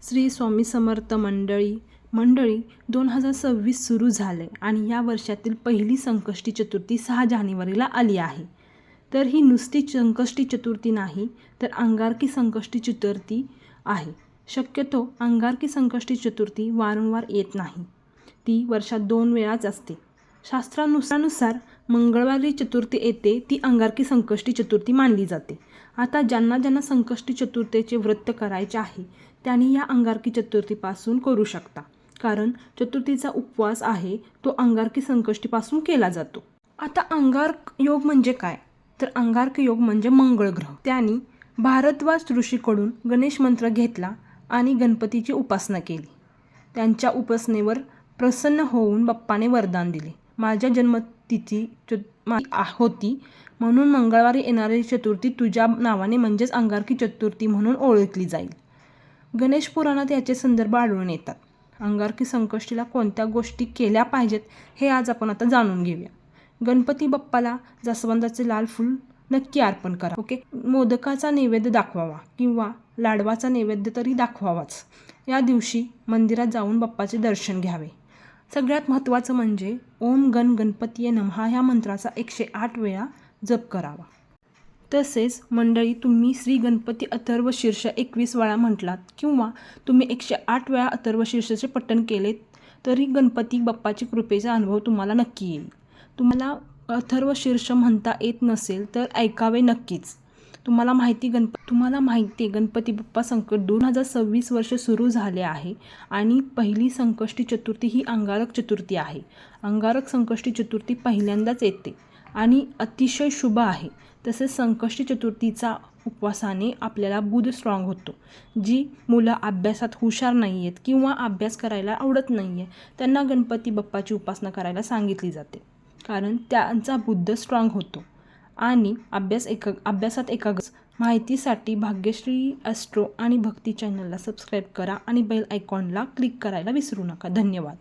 श्री स्वामी समर्थ मंडळी 2026 सुरू झाले आणि या वर्षातील पहिली संकष्टी चतुर्थी 6 जानेवारीला आली आहे. तर ही नुसती संकष्टी चतुर्थी नाही तर अंगारकी संकष्टी चतुर्थी आहे. शक्यतो अंगारकी संकष्टी चतुर्थी वारंवार येत नाही, ती वर्षात 2 वेळाच असते. शास्त्रानुसार मंगळवारी चतुर्थी येते ती अंगारकी संकष्टी चतुर्थी मानली जाते. आता ज्यांना संकष्टी चतुर्थीचे व्रत करायचे आहे त्यांनी या अंगारकी चतुर्थीपासून करू शकता, कारण चतुर्थीचा उपवास आहे तो अंगारकी संकष्टीपासून केला जातो. आता अंगारक योग म्हणजे काय, तर अंगारक योग म्हणजे मंगळ ग्रह. त्यांनी भारद्वाज ऋषीकडून गणेश मंत्र घेतला आणि गणपतीची उपासना केली. त्यांच्या उपासनेवर प्रसन्न होऊन बाप्पाने वरदान दिले, माझ्या जन्मतिथी होती म्हणून मंगळवारी येणारी चतुर्थी तुझ्या नावाने म्हणजेच अंगारकी चतुर्थी म्हणून ओळखली जाईल. गणेश पुराणात याचे संदर्भ आढळून येतात. अंगारकी संकष्टीला कोणत्या गोष्टी केल्या पाहिजेत हे आज आपण आता जाणून घेऊया. गणपती बाप्पाला जास्वंदाचे लाल फूल नक्की अर्पण करा. ओके, मोदकाचा नैवेद्य दाखवावा किंवा लाडवाचा नैवेद्य तरी दाखवावाच. या दिवशी मंदिरात जाऊन बाप्पाचे दर्शन घ्यावे. सगळ्यात महत्त्वाचं म्हणजे ओम गण गणपतीये नमः ह्या मंत्राचा 108 वेळा जप करावा. तसेच मंडळी, तुम्ही श्री गणपती अथर्व शीर्ष 21 वेळा म्हटलात किंवा तुम्ही 108 वेळा अथर्व शीर्षाचे पठण केले तरी गणपती बाप्पाची कृपेचा अनुभव तुम्हाला नक्की येईल. तुम्हाला अथर्व शीर्ष म्हणता येत नसेल तर ऐकावे नक्कीच. तुम्हाला माहिती आहे गणपती बाप्पा संकट 2026 वर्ष सुरू झाले आहे आणि पहिली संकष्टी चतुर्थी ही अंगारक चतुर्थी आहे. अंगारक संकष्टी चतुर्थी पहिल्यांदाच येते आणि अतिशय शुभ आहे. तसेच संकष्टी चतुर्थीचा उपवासाने आपल्याला बुध स्ट्रॉंग होतो. जी मुलं अभ्यासात हुशार नाही आहेत किंवा अभ्यास करायला आवडत नाही आहे त्यांना गणपती बाप्पाची उपासना करायला सांगितली जाते, कारण त्यांचा बुद्ध स्ट्रॉंग होतो आणि अभ्यासात एकाग्र. माहितीसाठी भाग्यश्री ॲस्ट्रो आणि भक्ती चॅनलला सबस्क्राईब करा आणि बेल आयकॉनला क्लिक करायला विसरू नका. धन्यवाद.